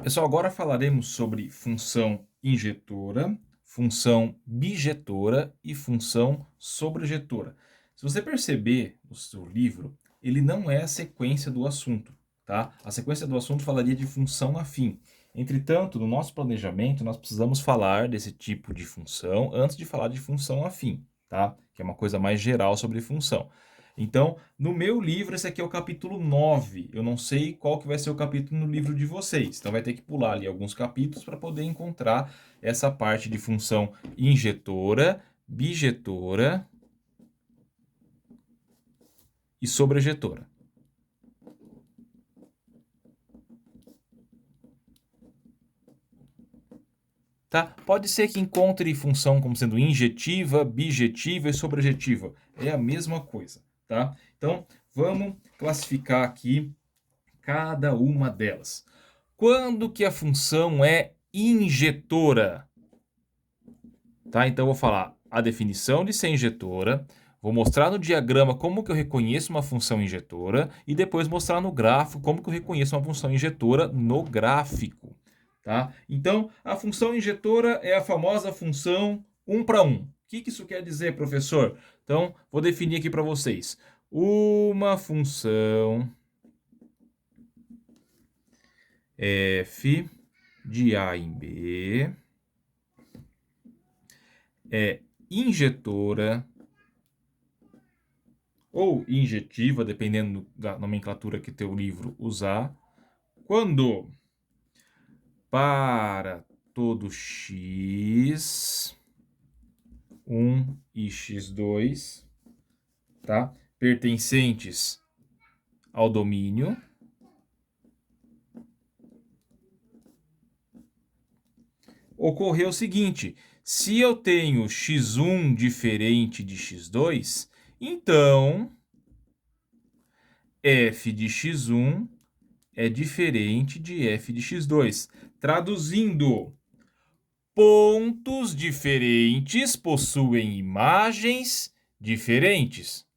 Pessoal, agora falaremos sobre função injetora, função bijetora e função sobrejetora. Se você perceber no seu livro, ele não é a sequência do assunto, tá? A sequência do assunto falaria de função afim. Entretanto, no nosso planejamento, nós precisamos falar desse tipo de função antes de falar de função afim, tá? Que é uma coisa mais geral sobre função. Então, no meu livro, esse aqui é o capítulo 9. Eu não sei qual que vai ser o capítulo no livro de vocês. Então, vai ter que pular ali alguns capítulos para poder encontrar essa parte de função injetora, bijetora e sobrejetora. Tá? Pode ser que encontre função como sendo injetiva, bijetiva e sobrejetiva. É a mesma coisa, tá? Então, vamos classificar aqui cada uma delas. Quando que a função é injetora? Tá? Então eu vou falar a definição de ser injetora, vou mostrar no diagrama como que eu reconheço uma função injetora e depois mostrar no gráfico como que eu reconheço uma função injetora no gráfico. Tá? Então, a função injetora é a famosa função 1 para 1. O que isso quer dizer, professor? Então, vou definir aqui para vocês. Uma função f de A em B é injetora ou injetiva, dependendo da nomenclatura que teu livro usar, quando para todo x1 e x2, tá? Pertencentes ao domínio, ocorreu o seguinte: se eu tenho x1 diferente de x2, então f de x1 é diferente de f de x2. Traduzindo, pontos diferentes possuem imagens diferentes.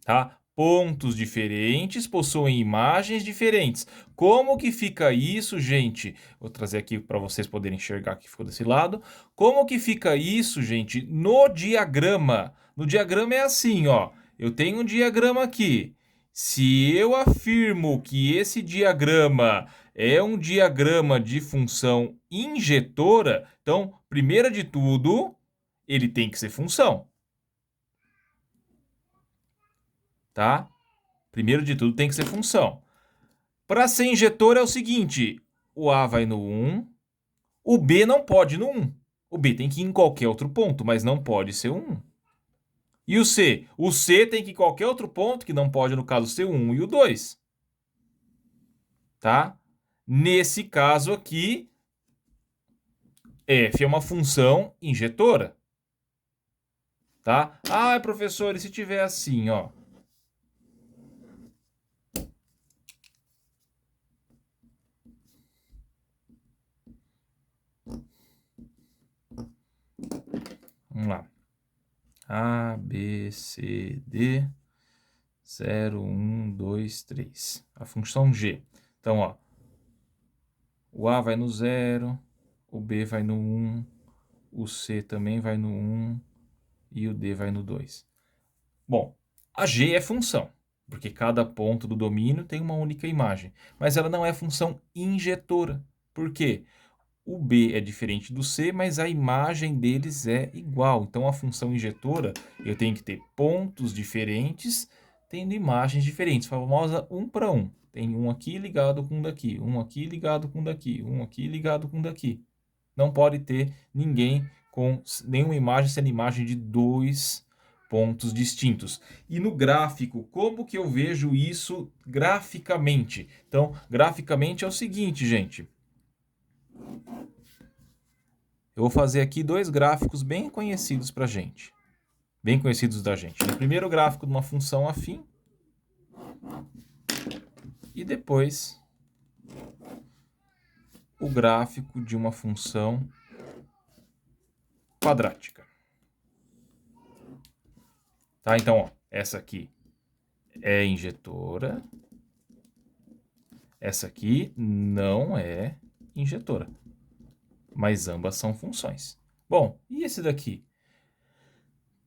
Tá? Pontos diferentes possuem imagens diferentes. Como que fica isso, gente? Vou trazer aqui para vocês poderem enxergar que ficou desse lado. Como que fica isso, gente, no diagrama? No diagrama é assim, ó. Eu tenho um diagrama aqui. Se eu afirmo que esse diagrama é um diagrama de função injetora, então, primeiro de tudo, ele tem que ser função, tá? Primeiro de tudo tem que ser função. Para ser injetor é o seguinte, o A vai no 1, o B não pode ir no 1. O B tem que ir em qualquer outro ponto, mas não pode ser o 1. E o C? O C tem que ir em qualquer outro ponto, que não pode, no caso, ser o 1 e o 2. Tá? Nesse caso aqui, F é uma função injetora. Tá? Ah, professor, e se tiver assim, ó? Vamos lá. A, B, C, D, 0, 1, 2, 3. A função G. Então, ó, o A vai no 0, o B vai no 1, o C também vai no 1 e o D vai no 2. Bom, a G é função, porque cada ponto do domínio tem uma única imagem, mas ela não é função injetora. Por quê? O B é diferente do C, mas a imagem deles é igual. Então, a função injetora, eu tenho que ter pontos diferentes, tendo imagens diferentes. A famosa 1 para 1. Tem um aqui ligado com um daqui, um aqui ligado com um daqui, um aqui ligado com um daqui. Não pode ter ninguém com nenhuma imagem sendo imagem de dois pontos distintos. E no gráfico, como que eu vejo isso graficamente? Então, graficamente é o seguinte, gente. Eu vou fazer aqui dois gráficos bem conhecidos para gente. Bem conhecidos da gente. O primeiro gráfico de uma função afim. E depois o gráfico de uma função quadrática. Tá? Então, ó, essa aqui é injetora. Essa aqui não é injetora, mas ambas são funções. Bom, e esse daqui?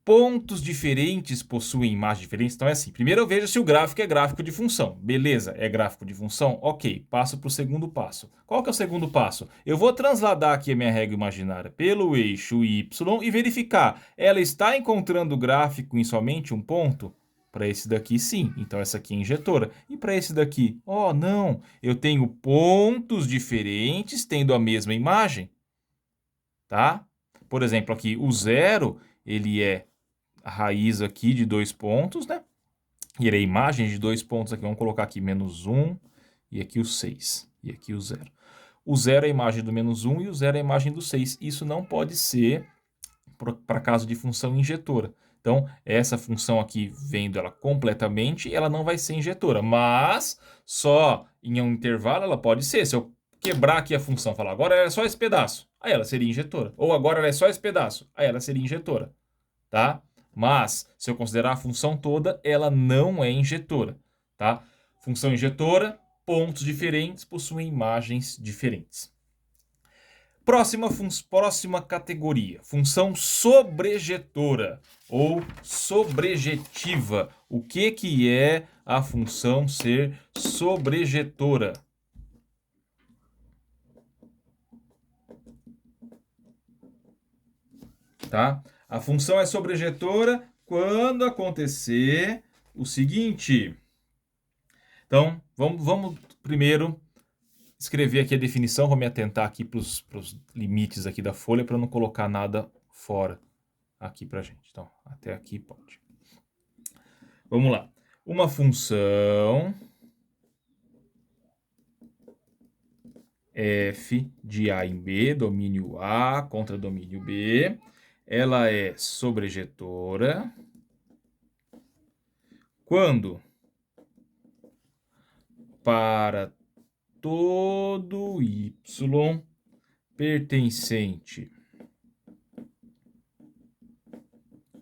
Pontos diferentes possuem imagens diferentes. Então é assim, primeiro eu vejo se o gráfico é gráfico de função. Beleza, é gráfico de função? Ok, passo para o segundo passo. Qual que é o segundo passo? Eu vou transladar aqui a minha régua imaginária pelo eixo Y e verificar. Ela está encontrando o gráfico em somente um ponto? Para esse daqui, sim. Então essa aqui é injetora. E para esse daqui? Oh, não. Eu tenho pontos diferentes tendo a mesma imagem. Tá? Por exemplo, aqui o 0, ele é a raiz aqui de 2 pontos, né? E ele é a imagem de 2 pontos aqui. Vamos colocar aqui menos 1 e aqui o 6. E aqui o 0. O 0 é a imagem do menos 1 e o 0 é a imagem do 6. Isso não pode ser para caso de função injetora. Então, essa função aqui, vendo ela completamente, ela não vai ser injetora. Mas, só em um intervalo, ela pode ser. Se eu quebrar aqui a função, falar agora ela é só esse pedaço, aí ela seria injetora. Ou agora ela é só esse pedaço, aí ela seria injetora. Tá? Mas, se eu considerar a função toda, ela não é injetora, tá? Função injetora, pontos diferentes, possuem imagens diferentes. Próxima categoria, função sobrejetora ou sobrejetiva. O que é a função ser sobrejetora? Tá? A função é sobrejetora quando acontecer o seguinte. Então, vamos primeiro escrever aqui a definição. Vou me atentar aqui para os limites aqui da folha para não colocar nada fora aqui para a gente. Então, até aqui pode. Vamos lá. Uma função f de A em B, domínio A contra domínio B. Ela é sobrejetora quando para todo y pertencente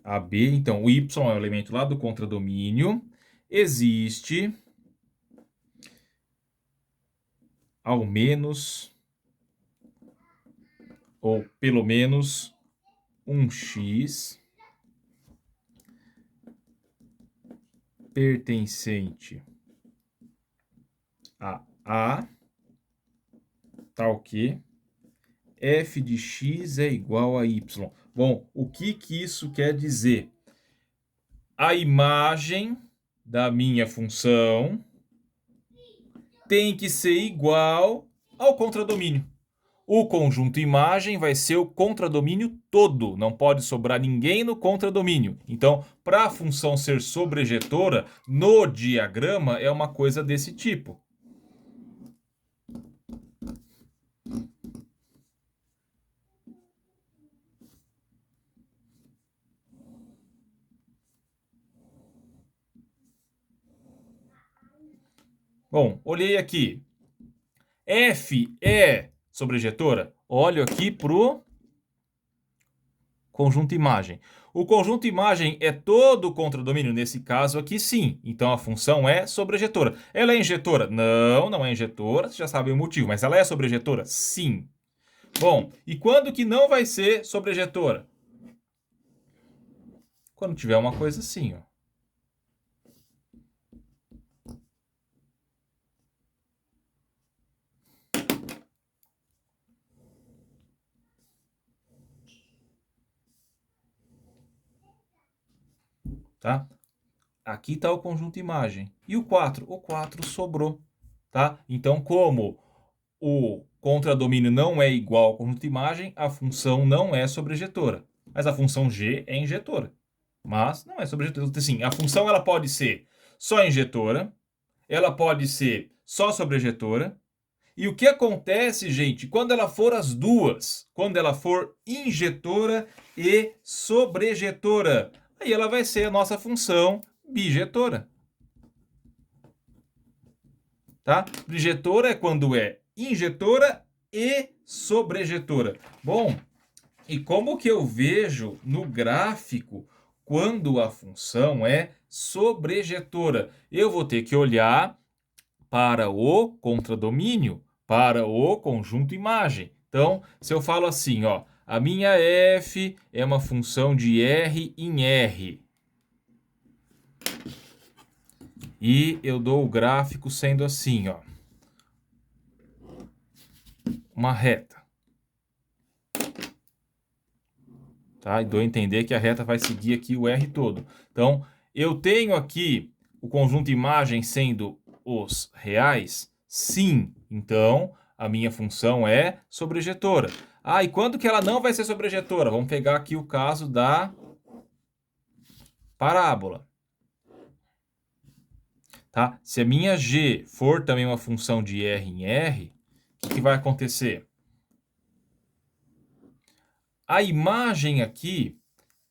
a B, então o y é o elemento lá do contradomínio, existe ao menos ou pelo menos um x pertencente a A, tal que f de x é igual a y. Bom, o que isso quer dizer? A imagem da minha função tem que ser igual ao contradomínio. O conjunto imagem vai ser o contradomínio todo. Não pode sobrar ninguém no contradomínio. Então, para a função ser sobrejetora, no diagrama é uma coisa desse tipo. Bom, olhei aqui. F é sobrejetora? Olho aqui para o conjunto imagem. O conjunto imagem é todo o contradomínio? Nesse caso aqui, sim. Então, a função é sobrejetora. Ela é injetora? Não, não é injetora. Você já sabe o motivo. Mas ela é sobrejetora? Sim. Bom, e quando que não vai ser sobrejetora? Quando tiver uma coisa assim, ó. Tá? Aqui está o conjunto imagem. E o 4? O 4 sobrou. Tá? Então, como o contradomínio não é igual ao conjunto imagem, a função não é sobrejetora. Mas a função g é injetora. Mas não é sobrejetora. Então, assim, a função ela pode ser só injetora, ela pode ser só sobrejetora. E o que acontece, gente, quando ela for as duas? Quando ela for injetora e sobrejetora. Aí ela vai ser a nossa função bijetora. Tá? Bijetora é quando é injetora e sobrejetora. Bom, e como que eu vejo no gráfico quando a função é sobrejetora? Eu vou ter que olhar para o contradomínio, para o conjunto imagem. Então, se eu falo assim, ó, a minha f é uma função de R em R. E eu dou o gráfico sendo assim, ó, uma reta. Tá? E dou a entender que a reta vai seguir aqui o R todo. Então, eu tenho aqui o conjunto imagem sendo os reais? Sim. Então, a minha função é sobrejetora. Ah, e quando que ela não vai ser sobrejetora? Vamos pegar aqui o caso da parábola. Tá? Se a minha g for também uma função de R em R, o que vai acontecer? A imagem aqui,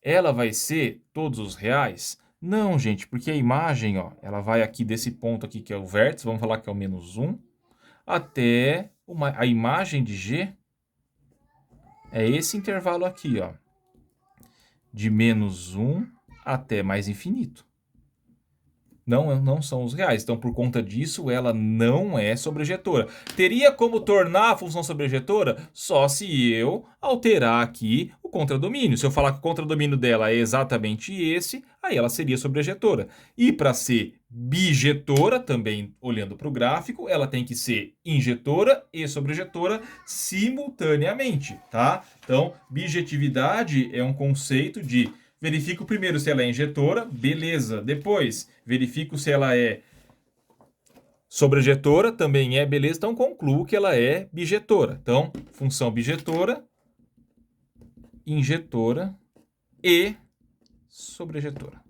ela vai ser todos os reais? Não, gente, porque a imagem, ó, ela vai aqui desse ponto aqui que é o vértice, vamos falar que é o -1, até a imagem de g é esse intervalo aqui, ó, de -1 até mais infinito. Não são os reais. Então, por conta disso, ela não é sobrejetora. Teria como tornar a função sobrejetora? Só se eu alterar aqui o contradomínio. Se eu falar que o contradomínio dela é exatamente esse, aí ela seria sobrejetora. E para ser bijetora, também olhando para o gráfico, ela tem que ser injetora e sobrejetora simultaneamente, tá? Então, bijetividade é um conceito de verifico primeiro se ela é injetora, beleza. Depois, verifico se ela é sobrejetora, também é, beleza. Então, concluo que ela é bijetora. Então, função bijetora, injetora e sobrejetora.